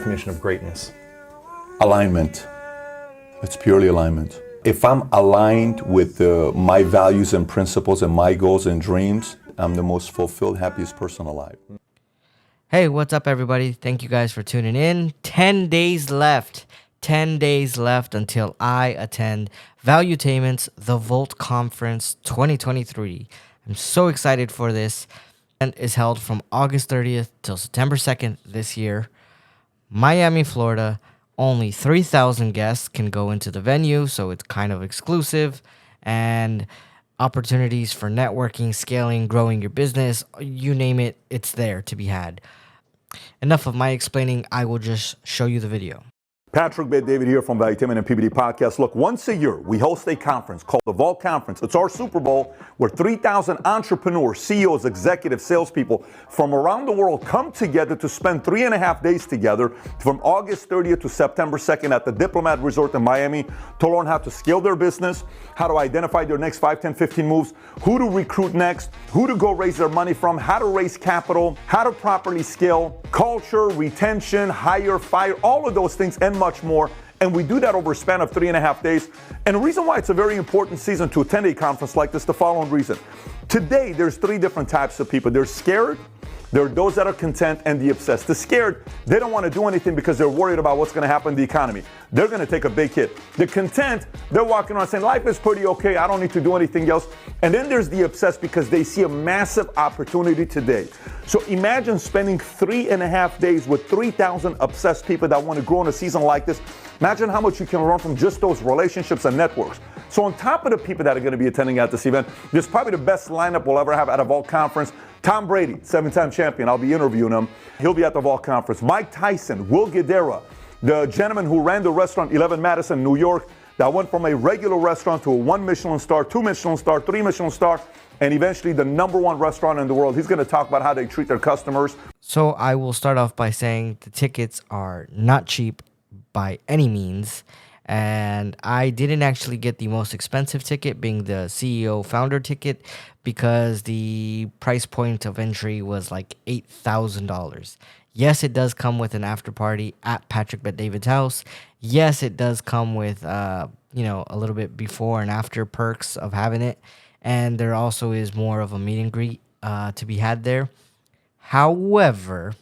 definition of greatness? Alignment. It's purely alignment. If I'm aligned with my values and principles and my goals and dreams, I'm the most fulfilled, happiest person alive. Hey, what's up, everybody? Thank you guys for tuning in. 10 days left. 10 days left until I attend Valuetainment's The Volt Conference 2023. I'm so excited for this. And is held from August 30th till September 2nd this year. Miami, Florida. Only 3,000 guests can go into the venue, so it's kind of exclusive. And opportunities for networking, scaling, growing your business, you name it, it's there to be had. Enough of my explaining. I will just show you the video. Patrick Bet-David here from Valuetainment and PBD Podcast. Look, once a year, we host a conference called the Vault Conference. It's our Super Bowl where 3,000 entrepreneurs, CEOs, executives, salespeople from around the world come together to spend 3.5 days together from August 30th to September 2nd at the Diplomat Resort in Miami to learn how to scale their business, how to identify their next 5, 10, 15 moves, who to recruit next, who to go raise their money from, how to raise capital, how to properly scale, culture, retention, hire, fire, all of those things and much more. And we do that over a span of 3.5 days. And the reason why it's a very important season to attend a conference like this, the following reason. Today, there's 3 different types of people. They're scared, there are those that are content, and the obsessed. The scared, they don't want to do anything because they're worried about what's going to happen in the economy. They're going to take a big hit. The content, they're walking around saying, life is pretty okay, I don't need to do anything else. And then there's the obsessed because they see a massive opportunity today. So imagine spending 3.5 days with 3,000 obsessed people that want to grow in a season like this. Imagine how much you can learn from just those relationships and networks. So on top of the people that are going to be attending at this event, there's probably the best lineup we'll ever have at a Vault Conference. Tom Brady, 7-time champion, I'll be interviewing him. He'll be at the Vault Conference. Mike Tyson, Will Guidara, the gentleman who ran the restaurant 11 Madison, New York, that went from a regular restaurant to a 1 Michelin star, 2 Michelin star, 3 Michelin star, and eventually the #1 restaurant in the world. He's going to talk about how they treat their customers. So I will start off by saying the tickets are not cheap by any means. And I didn't actually get the most expensive ticket, being the CEO founder ticket, because the price point of entry was like $8,000. Yes, it does come with an after party at Patrick Bet-David's house. Yes, it does come with, a little bit before and after perks of having it. And there also is more of a meet and greet to be had there. However,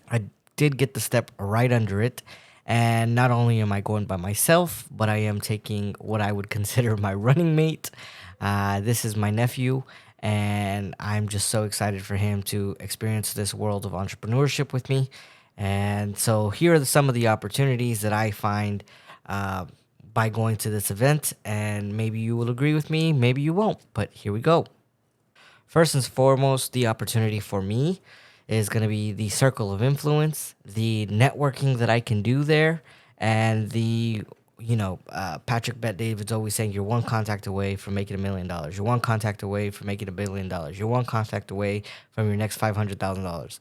I did get the step right under it. And not only am I going by myself, but I am taking what I would consider my running mate. This is my nephew, and I'm just so excited for him to experience this world of entrepreneurship with me. And so here are some of the opportunities that I find by going to this event, and maybe you will agree with me, maybe you won't, but here we go. First and foremost, the opportunity for me is going to be the circle of influence, the networking that I can do there, and Patrick Bet-David's always saying you're one contact away from making $1 million. You're one contact away from making $1 billion. You're one contact away from your next $500,000.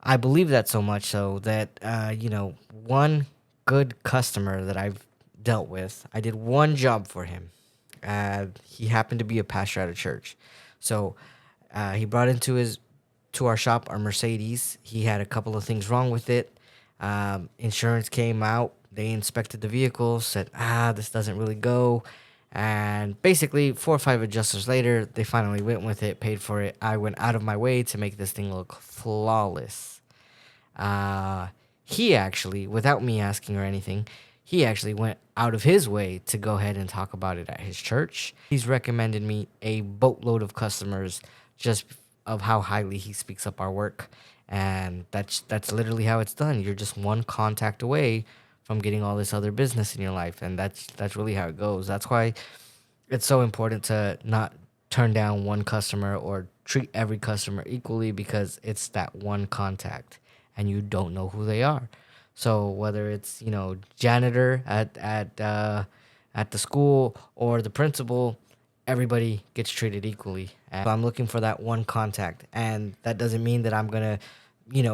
I believe that so much so that, one good customer that I've dealt with, I did one job for him. He happened to be a pastor at a church. So he brought to our shop, our Mercedes. He had a couple of things wrong with it. Insurance came out. They inspected the vehicle, said, this doesn't really go. And basically, 4 or 5 adjusters later, they finally went with it, paid for it. I went out of my way to make this thing look flawless. He actually, without me asking or anything, he actually went out of his way to go ahead and talk about it at his church. He's recommended me a boatload of customers just of how highly he speaks up our work. And that's literally how it's done. You're just one contact away from getting all this other business in your life. And that's really how it goes. That's why it's so important to not turn down one customer or treat every customer equally, because it's that one contact and you don't know who they are. So whether it's, janitor at the school or the principal, everybody gets treated equally. And so I'm looking for that one contact. And that doesn't mean that I'm going to,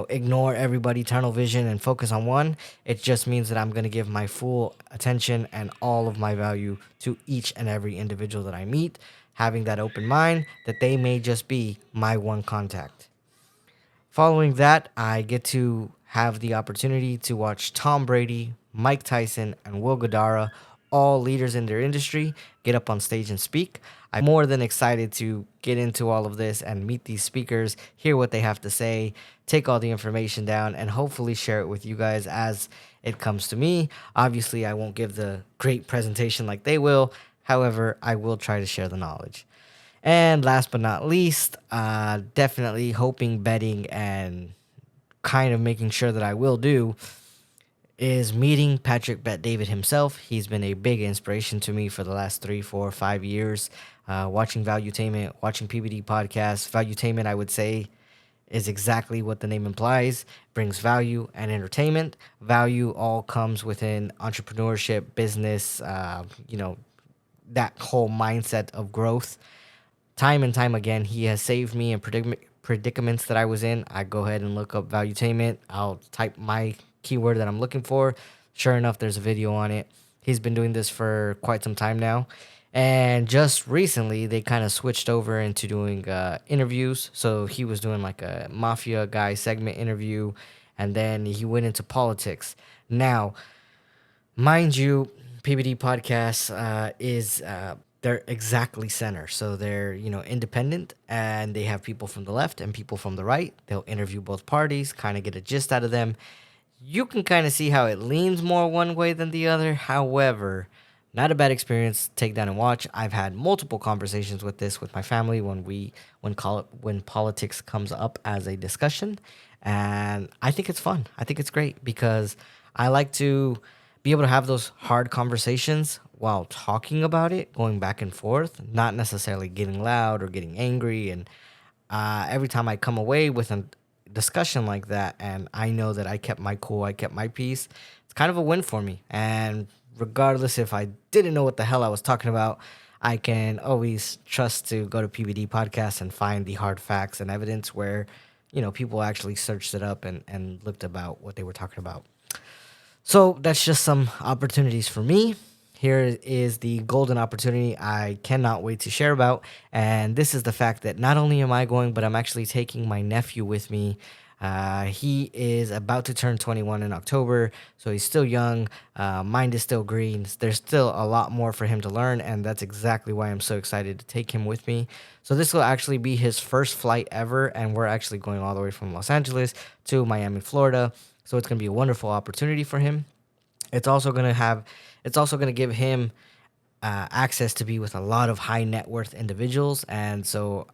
ignore everybody, tunnel vision, and focus on one. It just means that I'm going to give my full attention and all of my value to each and every individual that I meet, having that open mind that they may just be my one contact. Following that, I get to have the opportunity to watch Tom Brady, Mike Tyson, and Will Guidara, all leaders in their industry, get up on stage and speak. I'm more than excited to get into all of this and meet these speakers, hear what they have to say, take all the information down, and hopefully share it with you guys as it comes to me. Obviously, I won't give the great presentation like they will. However, I will try to share the knowledge. And last but not least, definitely hoping, betting, and kind of making sure that I will do is meeting Patrick Bet David himself. He's been a big inspiration to me for the last 3, 4, 5 years. Watching Valuetainment, watching PBD podcasts. Valuetainment, I would say, is exactly what the name implies. Brings value and entertainment. Value all comes within entrepreneurship, business, that whole mindset of growth. Time and time again, he has saved me in predicaments that I was in. I go ahead and look up Valuetainment. I'll type my keyword that I'm looking for. Sure enough, there's a video on it. He's been doing this for quite some time now. And just recently, they kind of switched over into doing interviews. So he was doing like a mafia guy segment interview, and then he went into politics. Now, mind you, PBD podcast is they're exactly center. So they're, independent, and they have people from the left and people from the right. They'll interview both parties, kind of get a gist out of them. You can kind of see how it leans more one way than the other. However, not a bad experience. Take down and watch. I've had multiple conversations with this with my family when politics comes up as a discussion, and I think it's fun. I think it's great because I like to be able to have those hard conversations while talking about it, going back and forth, not necessarily getting loud or getting angry. And every time I come away with a discussion like that, and I know that I kept my cool, I kept my peace, it's kind of a win for me. And regardless if I didn't know what the hell I was talking about, I can always trust to go to PBD Podcast and find the hard facts and evidence where, people actually searched it up and looked about what they were talking about. So that's just some opportunities for me. Here is the golden opportunity I cannot wait to share about. And this is the fact that not only am I going, but I'm actually taking my nephew with me. He is about to turn 21 in October, so he's still young. Mind is still green. There's still a lot more for him to learn, and that's exactly why I'm so excited to take him with me. So this will actually be his first flight ever, and we're actually going all the way from Los Angeles to Miami, Florida. So it's going to be a wonderful opportunity for him. It's also going to give him access to be with a lot of high net worth individuals. And so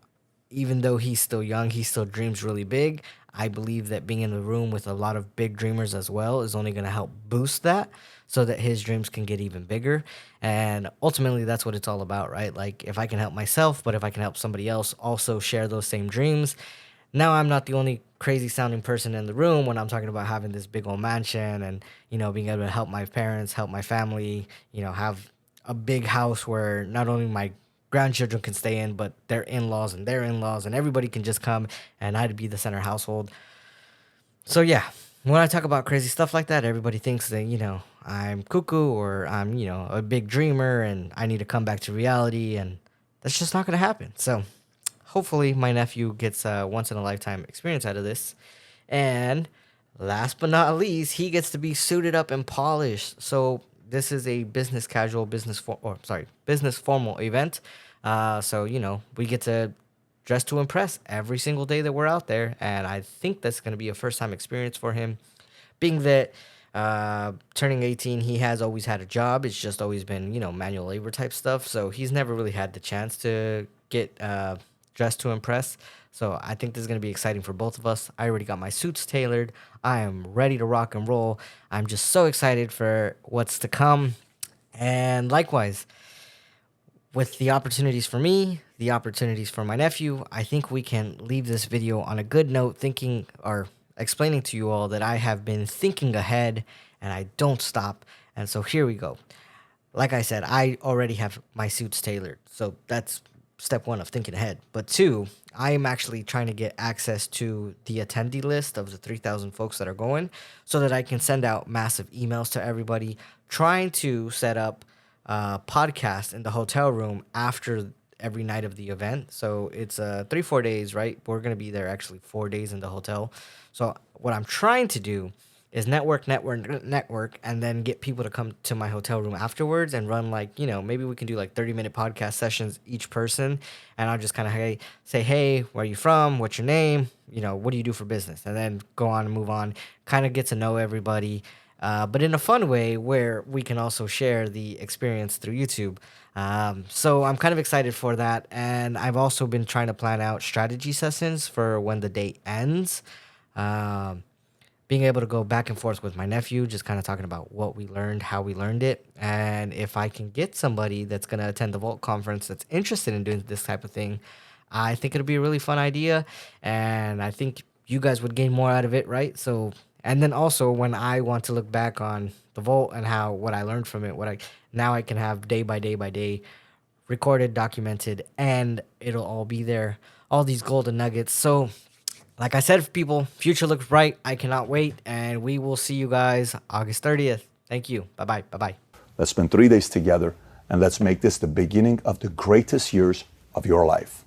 even though he's still young, he still dreams really big. I believe that being in the room with a lot of big dreamers as well is only going to help boost that so that his dreams can get even bigger. And ultimately, that's what it's all about, right? Like, if I can help myself, but if I can help somebody else also share those same dreams, now I'm not the only crazy sounding person in the room when I'm talking about having this big old mansion and, being able to help my parents, help my family, have a big house where not only my grandchildren can stay in, but their in-laws and their in-laws and everybody can just come, and I'd be the center household. So yeah, when I talk about crazy stuff like that, everybody thinks that, I'm cuckoo or I'm, a big dreamer and I need to come back to reality, and that's just not going to happen. So hopefully my nephew gets a once-in-a-lifetime experience out of this. And last but not least, he gets to be suited up and polished. So this is a business casual, business formal event. So, we get to dress to impress every single day that we're out there. And I think that's going to be a first-time experience for him. Being that turning 18, he has always had a job. It's just always been, manual labor type stuff. So he's never really had the chance to get dressed to impress. So I think this is going to be exciting for both of us. I already got my suits tailored. I am ready to rock and roll. I'm just so excited for what's to come. And likewise, with the opportunities for me, the opportunities for my nephew, I think we can leave this video on a good note, thinking or explaining to you all that I have been thinking ahead and I don't stop. And so here we go. Like I said, I already have my suits tailored. So that's step one of thinking ahead. But two, I am actually trying to get access to the attendee list of the 3,000 folks that are going so that I can send out massive emails to everybody, trying to set up a podcast in the hotel room after every night of the event. So it's 3-4 days, right? We're gonna be there actually 4 days in the hotel. So what I'm trying to do is network, and then get people to come to my hotel room afterwards and run, like, maybe we can do like 30-minute podcast sessions each person, and I'll just kind of say, hey, where are you from? What's your name? What do you do for business? And then go on and move on, kind of get to know everybody, but in a fun way where we can also share the experience through YouTube. So I'm kind of excited for that, and I've also been trying to plan out strategy sessions for when the day ends. Um, Being able to go back and forth with my nephew, just kind of talking about what we learned, how we learned it, and if I can get somebody that's going to attend the Vault conference that's interested in doing this type of thing, I think it'll be a really fun idea, and I think you guys would gain more out of it, right? So, and then also when I want to look back on the Vault and what I learned from it, now I can have day by day by day recorded, documented, and it'll all be there, all these golden nuggets. So like I said, people, future looks bright. I cannot wait. And we will see you guys August 30th. Thank you. Bye-bye. Bye-bye. Let's spend 3 days together, and let's make this the beginning of the greatest years of your life.